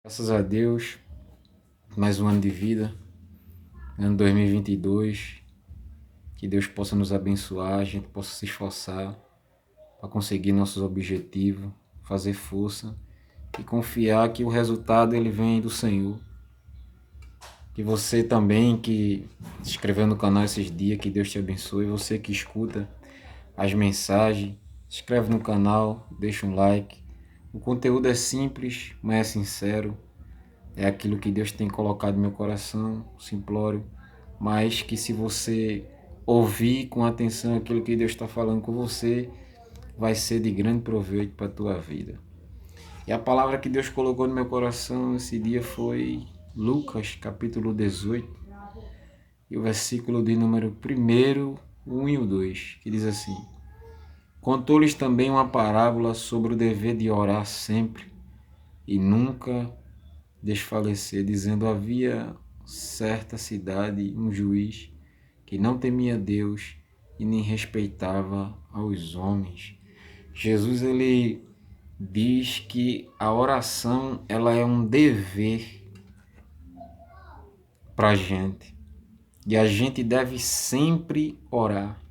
Graças a Deus, mais um ano de vida, ano 2022, que Deus possa nos abençoar, a gente possa se esforçar para conseguir nossos objetivos, fazer força e confiar que o resultado ele vem do Senhor. Que você também que se inscreveu no canal esses dias, que Deus te abençoe. Você que escuta as mensagens, se inscreve no canal, deixa um like. O conteúdo é simples, mas é sincero. É aquilo que Deus tem colocado no meu coração, simplório, mas que se você ouvir com atenção aquilo que Deus está falando com você, vai ser de grande proveito para a tua vida. E a palavra que Deus colocou no meu coração esse dia foi Lucas, capítulo 18, e o versículo de número 1, 1 e o 2, que diz assim: Contou-lhes também uma parábola sobre o dever de orar sempre e nunca desfalecer, dizendo: havia certa cidade um juiz que não temia Deus e nem respeitava aos homens. Jesus ele diz que a oração ela é um dever para a gente e a gente deve sempre orar.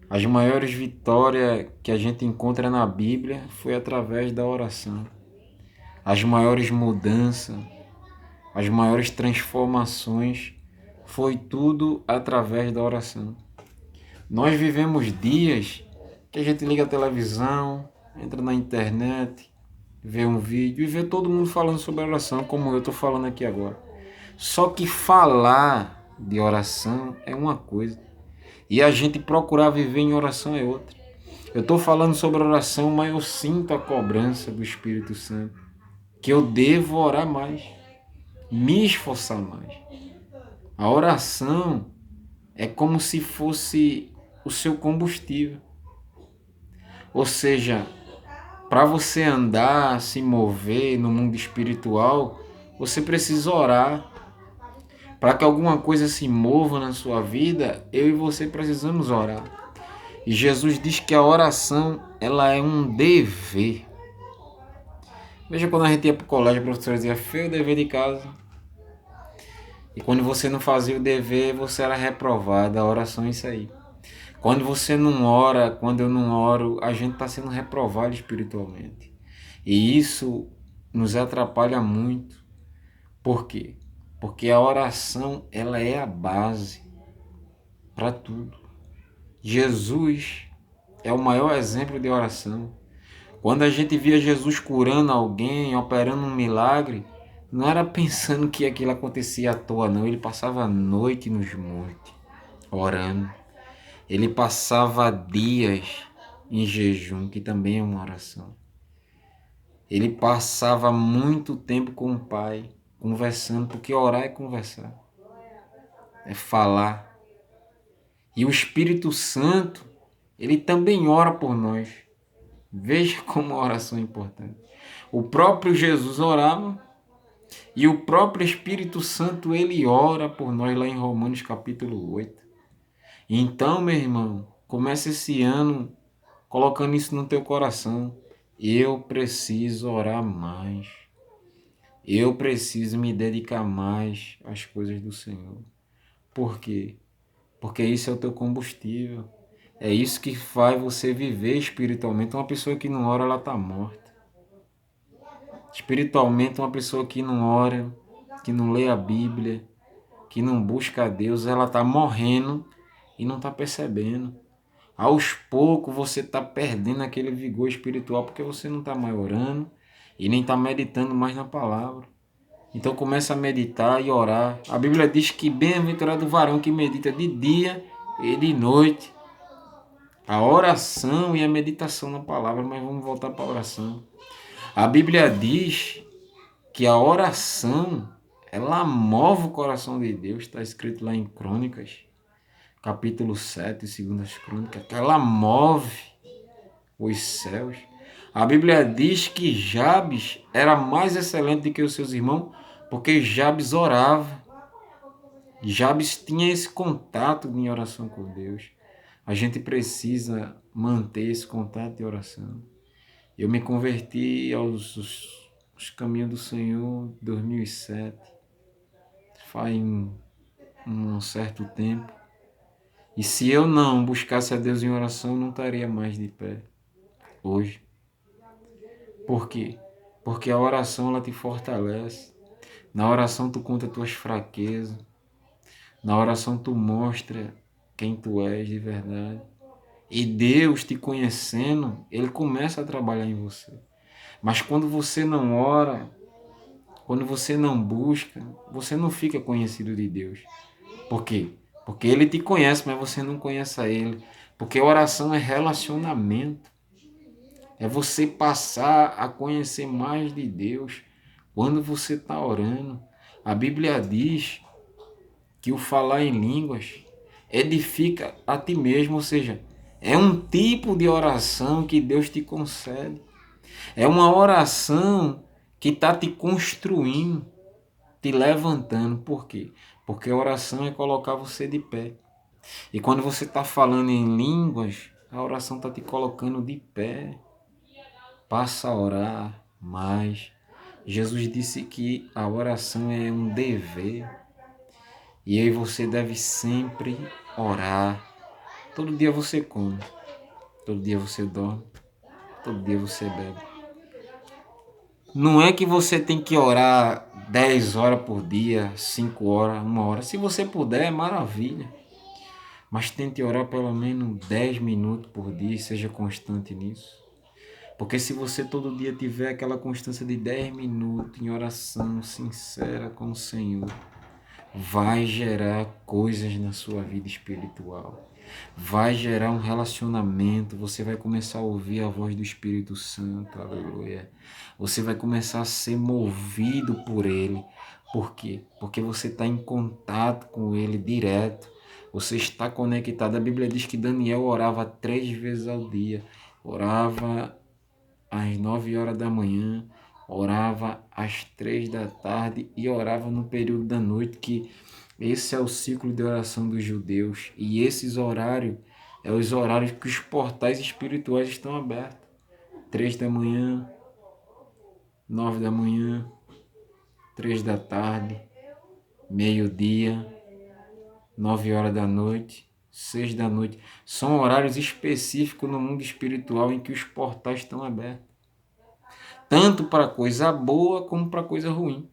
As maiores vitórias que a gente encontra na Bíblia foi através da oração. As maiores mudanças, as maiores transformações, foi tudo através da oração. Nós vivemos dias que a gente liga a televisão, entra na internet, vê um vídeo e vê todo mundo falando sobre oração, como eu estou falando aqui agora. Só que falar de oração é uma coisa e a gente procurar viver em oração é outra. Eu estou falando sobre oração, mas eu sinto a cobrança do Espírito Santo, que eu devo orar mais, me esforçar mais. A oração é como se fosse o seu combustível. Ou seja, para você andar, se mover no mundo espiritual, você precisa orar. Para que alguma coisa se mova na sua vida, eu e você precisamos orar. E Jesus diz que a oração, ela é um dever. Veja, quando a gente ia para o colégio, o professor dizia: fez o dever de casa. E quando você não fazia o dever, você era reprovado. A oração é isso aí. Quando você não ora, quando eu não oro, a gente está sendo reprovado espiritualmente. E isso nos atrapalha muito. Por quê? Porque a oração, ela é a base para tudo. Jesus é o maior exemplo de oração. Quando a gente via Jesus curando alguém, operando um milagre, não era pensando que aquilo acontecia à toa, não. Ele passava a noite nos montes, orando. Ele passava dias em jejum, que também é uma oração. Ele passava muito tempo com o Pai, conversando, porque orar é conversar, é falar. E o Espírito Santo, ele também ora por nós. Veja como a oração é importante. O próprio Jesus orava e o próprio Espírito Santo, ele ora por nós lá em Romanos capítulo 8. Então, meu irmão, comece esse ano colocando isso no teu coração. Eu preciso orar mais. Eu preciso me dedicar mais às coisas do Senhor. Por quê? Porque isso é o teu combustível. É isso que faz você viver espiritualmente. Uma pessoa que não ora, ela está morta. Espiritualmente, uma pessoa que não ora, que não lê a Bíblia, que não busca a Deus, ela está morrendo e não está percebendo. Aos poucos você está perdendo aquele vigor espiritual porque você não está mais orando e nem está meditando mais na palavra. Então começa a meditar e orar. A Bíblia diz que bem-aventurado o varão que medita de dia e de noite. A oração e a meditação na palavra, mas vamos voltar para a oração. A Bíblia diz que a oração, ela move o coração de Deus, está escrito lá em Crônicas, capítulo 7, segundas Crônicas, que ela move os céus. A Bíblia diz que Jabes era mais excelente do que os seus irmãos, porque Jabes orava. Jabes tinha esse contato em oração com Deus. A gente precisa manter esse contato de oração. Eu me converti aos os caminhos do Senhor, 2007, faz um certo tempo. E se eu não buscasse a Deus em oração, eu não estaria mais de pé hoje. Por quê? Porque a oração ela te fortalece. Na oração tu conta tuas fraquezas. Na oração tu mostra quem tu és de verdade. E Deus te conhecendo, Ele começa a trabalhar em você. Mas quando você não ora, quando você não busca, você não fica conhecido de Deus. Por quê? Porque Ele te conhece, mas você não conhece a Ele. Porque oração é relacionamento. É você passar a conhecer mais de Deus quando você está orando. A Bíblia diz que o falar em línguas edifica a ti mesmo, ou seja, é um tipo de oração que Deus te concede. É uma oração que está te construindo, te levantando. Por quê? Porque a oração é colocar você de pé. E quando você está falando em línguas, a oração está te colocando de pé. Passa a orar mais. Jesus disse que a oração é um dever. E aí você deve sempre orar. Todo dia você come, todo dia você dorme, todo dia você bebe. Não é que você tem que orar 10 horas por dia, 5 horas, 1 hora. Se você puder, é maravilha. Mas tente orar pelo menos 10 minutos por dia e seja constante nisso. Porque se você todo dia tiver aquela constância de 10 minutos em oração sincera com o Senhor, vai gerar coisas na sua vida espiritual. Vai gerar um relacionamento, você vai começar a ouvir a voz do Espírito Santo, aleluia. Você vai começar a ser movido por Ele. Por quê? Porque você está em contato com Ele direto. Você está conectado. A Bíblia diz que Daniel orava 3 vezes ao dia. Orava às 9 horas da manhã, orava às 3 da tarde e orava no período da noite, que esse é o ciclo de oração dos judeus. E esses horários é os horários que os portais espirituais estão abertos. 3 da manhã, 9 da manhã, 3 da tarde, meio-dia, 9 horas da noite, 6 da noite. São horários específicos no mundo espiritual em que os portais estão abertos. Tanto para coisa boa como para coisa ruim.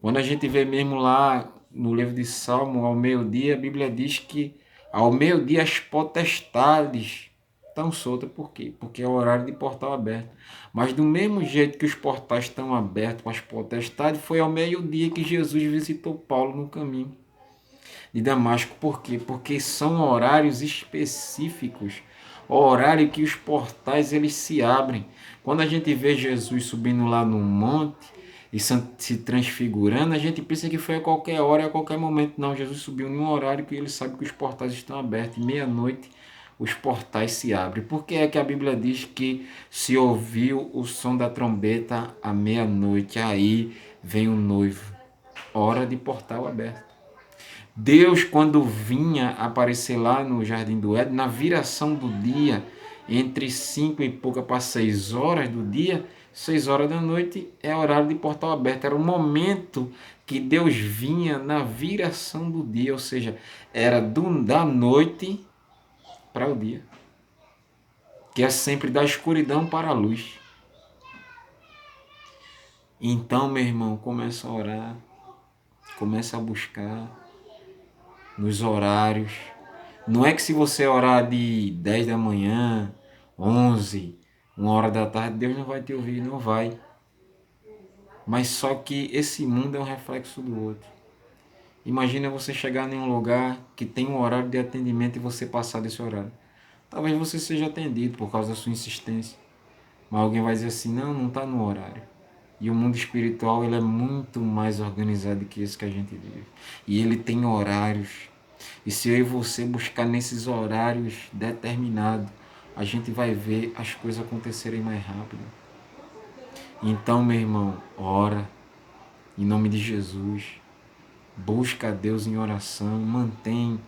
Quando a gente vê mesmo lá no livro de Salmo, ao meio-dia, a Bíblia diz que ao meio-dia as potestades estão soltas. Por quê? Porque é o horário de portal aberto. Mas do mesmo jeito que os portais estão abertos para as potestades, foi ao meio-dia que Jesus visitou Paulo no caminho de Damasco. Por quê? Porque são horários específicos, o horário que os portais eles se abrem. Quando a gente vê Jesus subindo lá no monte e se transfigurando, a gente pensa que foi a qualquer hora, a qualquer momento. Não, Jesus subiu em um horário que ele sabe que os portais estão abertos. E meia-noite os portais se abrem. Por que é que a Bíblia diz que se ouviu o som da trombeta à meia-noite, aí vem o noivo? Hora de portal aberto. Deus, quando vinha aparecer lá no Jardim do Éden, na viração do dia, entre 5 e pouca para 6 horas do dia, 6 horas da noite é horário de portal aberto. Era o momento que Deus vinha na viração do dia, ou seja, era da noite para o dia, que é sempre da escuridão para a luz. Então, meu irmão, começa a orar, começa a buscar nos horários. Não é que se você orar de 10 da manhã, 11, 1 hora da tarde, Deus não vai te ouvir, não vai. Mas só que esse mundo é um reflexo do outro. Imagina você chegar em um lugar que tem um horário de atendimento e você passar desse horário. Talvez você seja atendido por causa da sua insistência. Mas alguém vai dizer assim, não, não está no horário. E o mundo espiritual ele é muito mais organizado que esse que a gente vive. E ele tem horários. E se eu e você buscar nesses horários determinados, a gente vai ver as coisas acontecerem mais rápido. Então, meu irmão, ora, em nome de Jesus. Busca a Deus em oração, mantém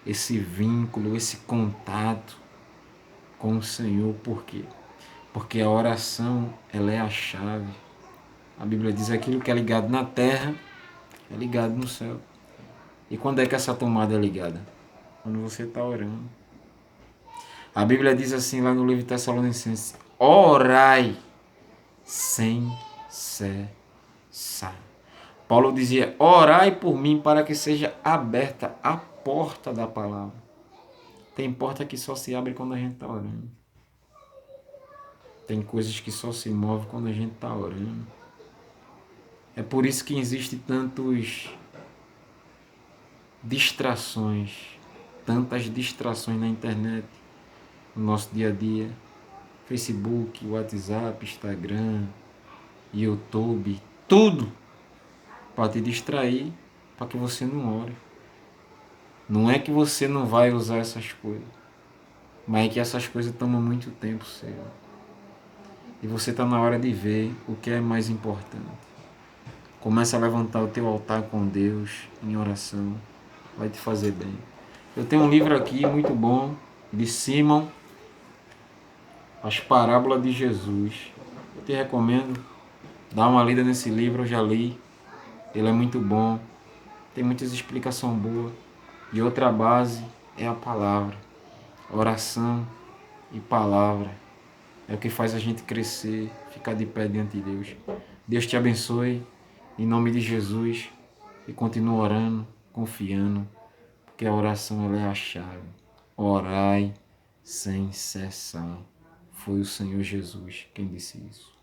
esse vínculo, esse contato com o Senhor. Por quê? Porque a oração, ela é a chave. A Bíblia diz que aquilo que é ligado na terra é ligado no céu. E quando é que essa tomada é ligada? Quando você está orando. A Bíblia diz assim lá no livro de Tessalonicenses: orai sem cessar. Paulo dizia: orai por mim para que seja aberta a porta da palavra. Tem porta que só se abre quando a gente está orando. Tem coisas que só se movem quando a gente está orando. É por isso que existem tantas distrações na internet, no nosso dia a dia. Facebook, WhatsApp, Instagram, YouTube, tudo para te distrair, para que você não ore. Não é que você não vai usar essas coisas, mas é que essas coisas tomam muito tempo seu. E você está na hora de ver o que é mais importante. Começa a levantar o teu altar com Deus em oração. Vai te fazer bem. Eu tenho um livro aqui muito bom, de Simon, As Parábolas de Jesus. Eu te recomendo. Dá uma lida nesse livro, eu já li. Ele é muito bom. Tem muitas explicações boas. E outra base é a palavra. Oração e palavra. É o que faz a gente crescer, ficar de pé diante de Deus. Deus te abençoe, em nome de Jesus. E continue orando, confiando, porque a oração ela é a chave. Orai sem cessar. Foi o Senhor Jesus quem disse isso.